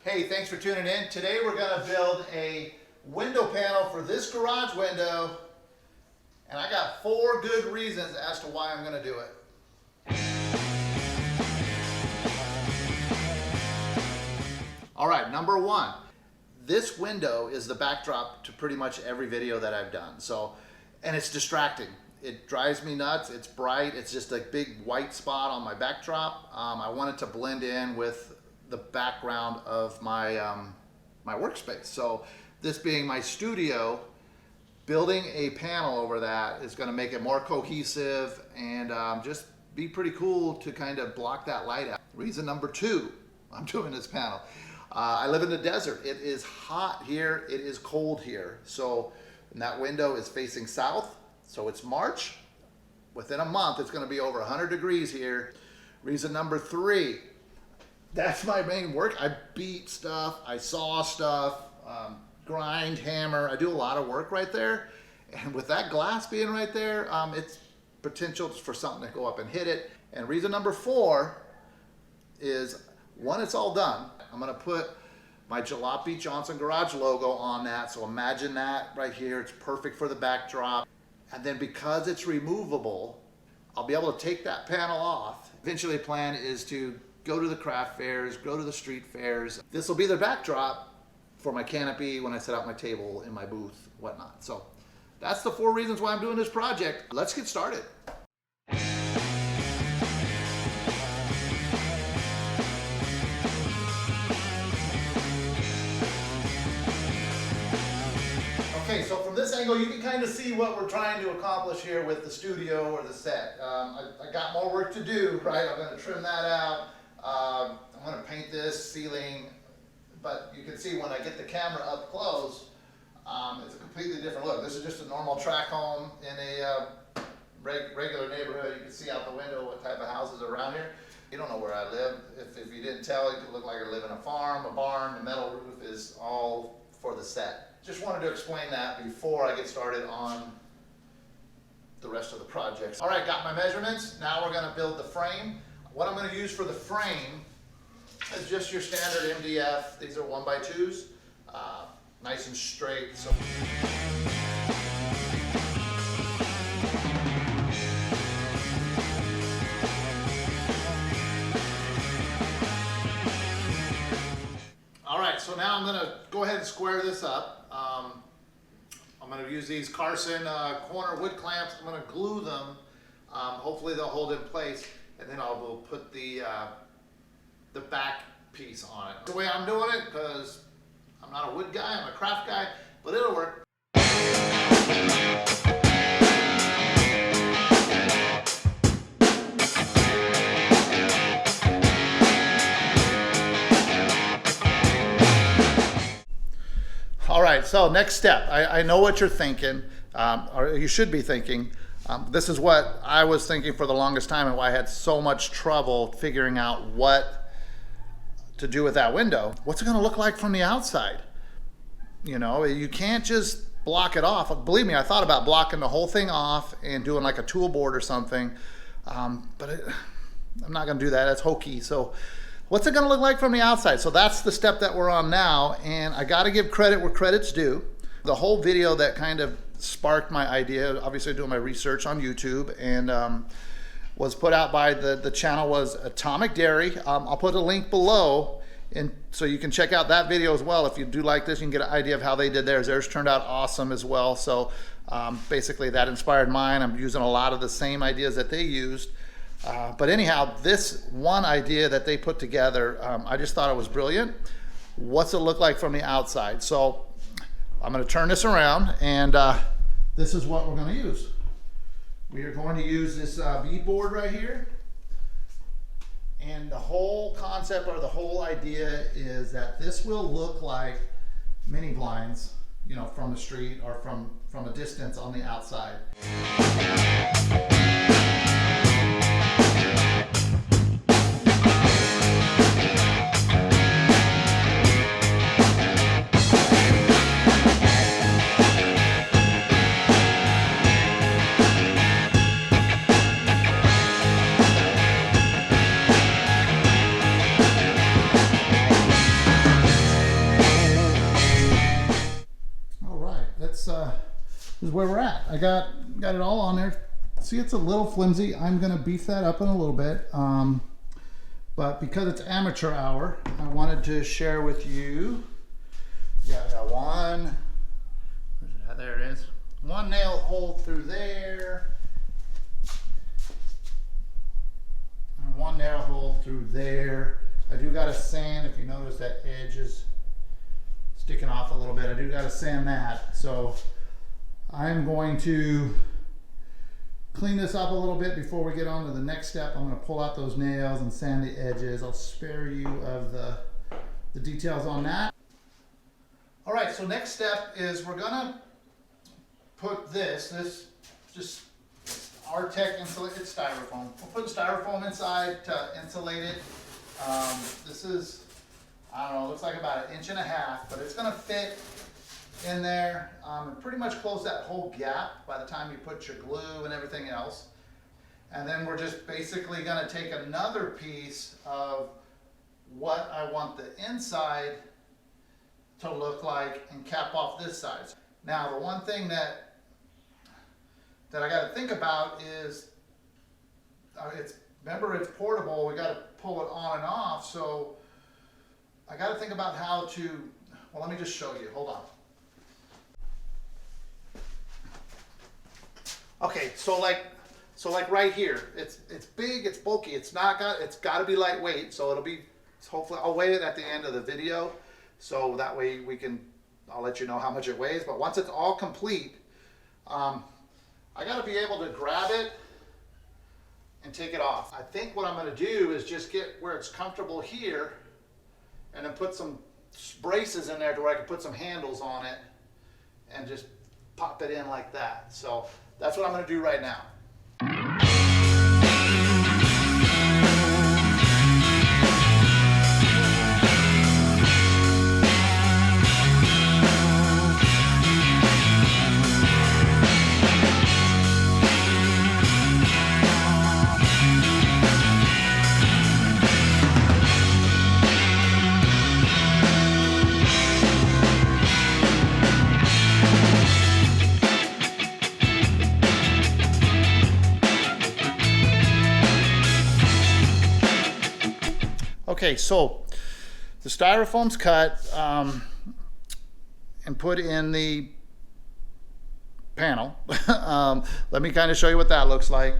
Hey, thanks for tuning in. Today we're going to build a window panel for this garage window, and I got 4 good reasons as to why I'm going to do it. All right, number 1. This window is the backdrop to pretty much every video that I've done. And it's distracting. It drives me nuts. It's bright. It's just a big white spot on my backdrop. I want it to blend in with the background of my my workspace. So this being my studio, building a panel over that is going to make it more cohesive and just be pretty cool to kind of block that light out. Reason number 2, I'm doing this panel. I live in the desert. It is hot here. It is cold here. So and that window is facing south. So it's March. Within a month, it's going to be over 100 degrees here. Reason number 3. That's my main work. I beat stuff, I saw stuff, grind, hammer. I do a lot of work right there. And with that glass being right there, it's potential for something to go up and hit it. And reason number 4 is, when it's all done, I'm gonna put my Jalopy Johnson Garage logo on that. So imagine that right here. It's perfect for the backdrop. And then because it's removable, I'll be able to take that panel off. Eventually the plan is to go to the craft fairs, go to the street fairs. This will be the backdrop for my canopy when I set out my table in my booth, whatnot. So that's the 4 reasons why I'm doing this project. Let's get started. Okay, so from this angle, you can kind of see what we're trying to accomplish here with the studio or the set. I got more work to do, right? I'm going to trim that out. I'm going to paint this ceiling, but you can see when I get the camera up close, it's a completely different look. This is just a normal track home in a regular neighborhood. You can see out the window what type of houses are around here. You don't know where I live. If you didn't tell, it could look like I live in a farm, a barn. The metal roof is all for the set. Just wanted to explain that before I get started on the rest of the projects. All right, got my measurements. Now we're going to build the frame. What I'm going to use for the frame is just your standard MDF. These are 1x2s, nice and straight. So all right, so now I'm going to go ahead and square this up. I'm going to use these Carson corner wood clamps. I'm going to glue them. Hopefully they'll hold in place. And then I will put the back piece on it. The way I'm doing it, because I'm not a wood guy, I'm a craft guy, but it'll work. All right, so next step. I know what you're thinking, or you should be thinking. This is what I was thinking for the longest time and why I had so much trouble figuring out what to do with that window. What's it going to look like from the outside? You know, you can't just block it off. Believe me, I thought about blocking the whole thing off and doing like a tool board or something, but I'm not going to do that. That's hokey. So what's it going to look like from the outside? So that's the step that we're on now, and I got to give credit where credit's due. The whole video that kind of sparked my idea, obviously doing my research on YouTube, and was put out by the channel was Atomic Dairy. I'll put a link below, and so you can check out that video as well. If you do like this, you can get an idea of how they did theirs. Theirs turned out awesome as well. So basically that inspired mine. I'm using a lot of the same ideas that they used. But anyhow, this one idea that they put together, I just thought it was brilliant. What's it look like from the outside? So I'm going to turn this around, and this is what we're going to use. We are going to use this bead board right here. And the whole concept or the whole idea is that this will look like mini blinds, you know, from the street or from a distance on the outside. is where we're at. I got it all on there. See, it's a little flimsy. I'm gonna beef that up in a little bit. But because it's amateur hour, I wanted to share with you. Yeah, I got one. There it is. One nail hole through there. And one nail hole through there. I do got to sand. If you notice that edge is sticking off a little bit, I do got to sand that. So I'm going to clean this up a little bit before we get on to the next step. I'm going to pull out those nails and sand the edges. I'll spare you of the details on that. All right, so next step is we're going to put this just Artec insulated styrofoam. We're putting styrofoam inside to insulate it. This is, I don't know, looks like about 1.5 inches, but it's going to fit in there and pretty much close that whole gap by the time you put your glue and everything else. And then we're just basically going to take another piece of what I want the inside to look like and cap off this side. Now, the one thing that I got to think about is remember it's portable. We got to pull it on and off. So I got to think about how to. Well, let me just show you. Hold on. Okay, so like right here, it's big, it's bulky, it's got to be lightweight. So it'll be, hopefully I'll weigh it at the end of the video, so that way I'll let you know how much it weighs. But once it's all complete, I got to be able to grab it and take it off. I think what I'm going to do is just get where it's comfortable here, and then put some braces in there to where I can put some handles on it, and just pop it in like that. So that's what I'm going to do right now. Okay, so the styrofoam's cut and put in the panel. Let me kind of show you what that looks like.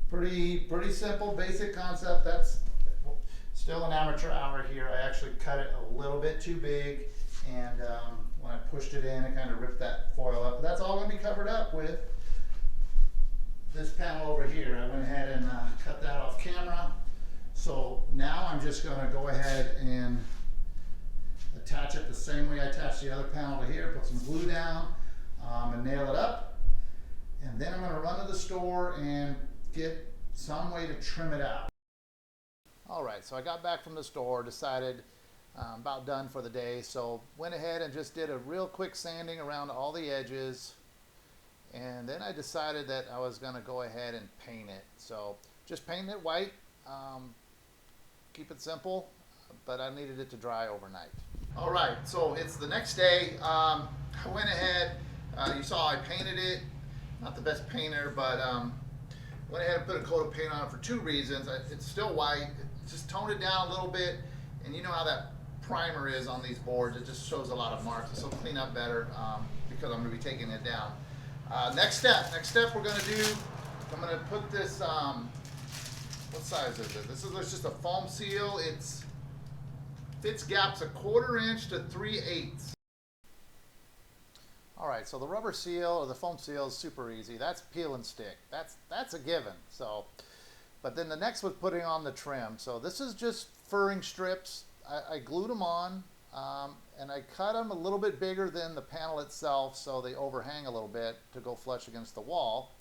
Pretty simple, basic concept. That's still an amateur hour here. I actually cut it a little bit too big, and when I pushed it in, it kind of ripped that foil up. But that's all going to be covered up with this panel over here. I went ahead and cut that off camera. So now I'm just going to go ahead and attach it the same way I attached the other panel to here, put some glue down and nail it up. And then I'm going to run to the store and get some way to trim it out. All right, so I got back from the store, decided about done for the day. So went ahead and just did a real quick sanding around all the edges. And then I decided that I was going to go ahead and paint it. So just painting it white. Keep it simple, but I needed it to dry overnight. All right, so it's the next day. I went ahead, you saw I painted it. Not the best painter, but went ahead and put a coat of paint on it for two reasons. It's still white, just toned it down a little bit, and you know how that primer is on these boards. It just shows a lot of marks. This will clean up better because I'm going to be taking it down. Next step we're going to do, I'm going to put this, what size is it? This is just a foam seal. It's fits gaps 1/4 inch to 3/8. All right, so the rubber seal or the foam seal is super easy. That's peel and stick. That's a given. So, but then the next was putting on the trim. So this is just furring strips. I glued them on and I cut them a little bit bigger than the panel itself, so they overhang a little bit to go flush against the wall.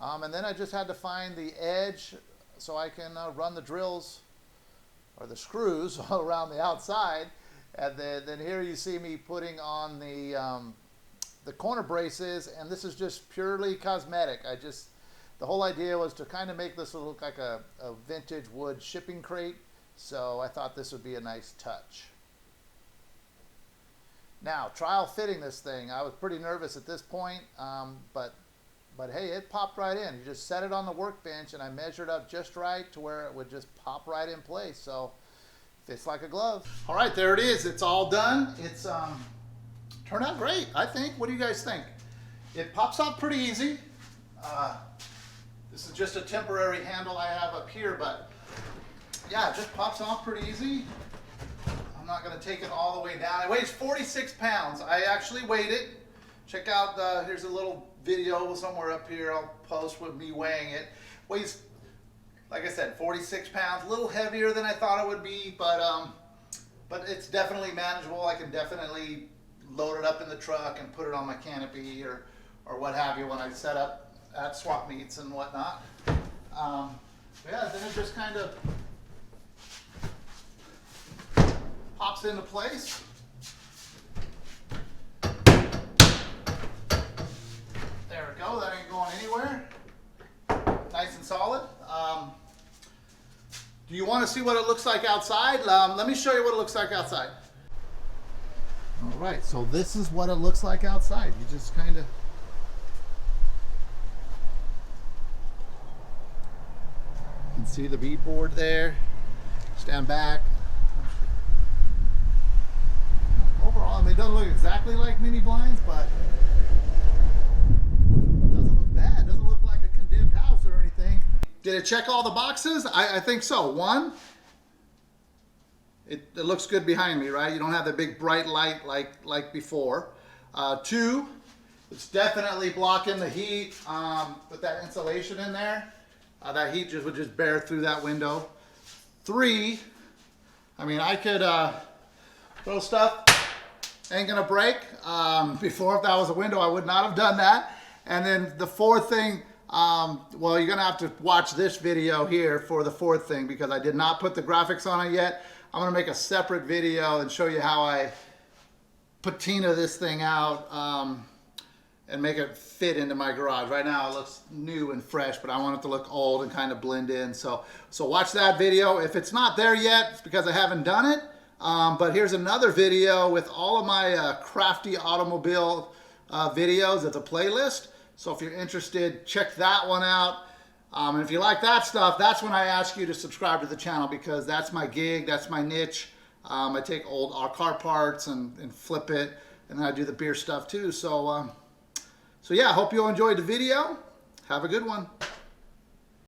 And then I just had to find the edge so I can run the drills or the screws around the outside. And then here you see me putting on the corner braces, and this is just purely cosmetic. The whole idea was to kind of make this look like a vintage wood shipping crate, so I thought this would be a nice touch. Now, trial fitting this thing. I was pretty nervous at this point, but hey, it popped right in. You just set it on the workbench, and I measured up just right to where it would just pop right in place. So, fits like a glove. All right, there it is. It's all done. It's turned out great, I think. What do you guys think? It pops off pretty easy. This is just a temporary handle I have up here, but yeah, it just pops off pretty easy. I'm not going to take it all the way down. It weighs 46 pounds. I actually weighed it. Check out, here's a little video somewhere up here I'll post with me weighing it. Weighs, like I said, 46 pounds. A little heavier than I thought it would be, but it's definitely manageable. I can definitely load it up in the truck and put it on my canopy or what have you when I set up at swap meets and whatnot. Yeah, then it just kind of pops into place. There we go, that ain't going anywhere. Nice and solid. Do you want to see what it looks like outside? Let me show you what it looks like outside. All right, so this is what it looks like outside. You just kind of can see the bead board there. Stand back. Overall, I mean, it doesn't look exactly like mini blinds, but it doesn't look bad. It doesn't look like a condemned house or anything. Did it check all the boxes? I think so. One, it looks good behind me, right? You don't have the big bright light like before. Two, it's definitely blocking the heat with that insulation in there. That heat would just bear through that window. Three, I mean, I could throw stuff, ain't gonna break. Before, if that was a window, I would not have done that. And then the fourth thing, well, you're gonna have to watch this video here for the fourth thing because I did not put the graphics on it yet. I'm gonna make a separate video and show you how I patina this thing out and make it fit into my garage. Right now it looks new and fresh, but I want it to look old and kind of blend in. So watch that video. If it's not there yet, it's because I haven't done it. But here's another video with all of my crafty automobile videos. It's a playlist. So if you're interested, check that one out. And if you like that stuff, that's when I ask you to subscribe to the channel because that's my gig, that's my niche. I take old car parts and flip it, and then I do the beer stuff too. So yeah, I hope you all enjoyed the video. Have a good one.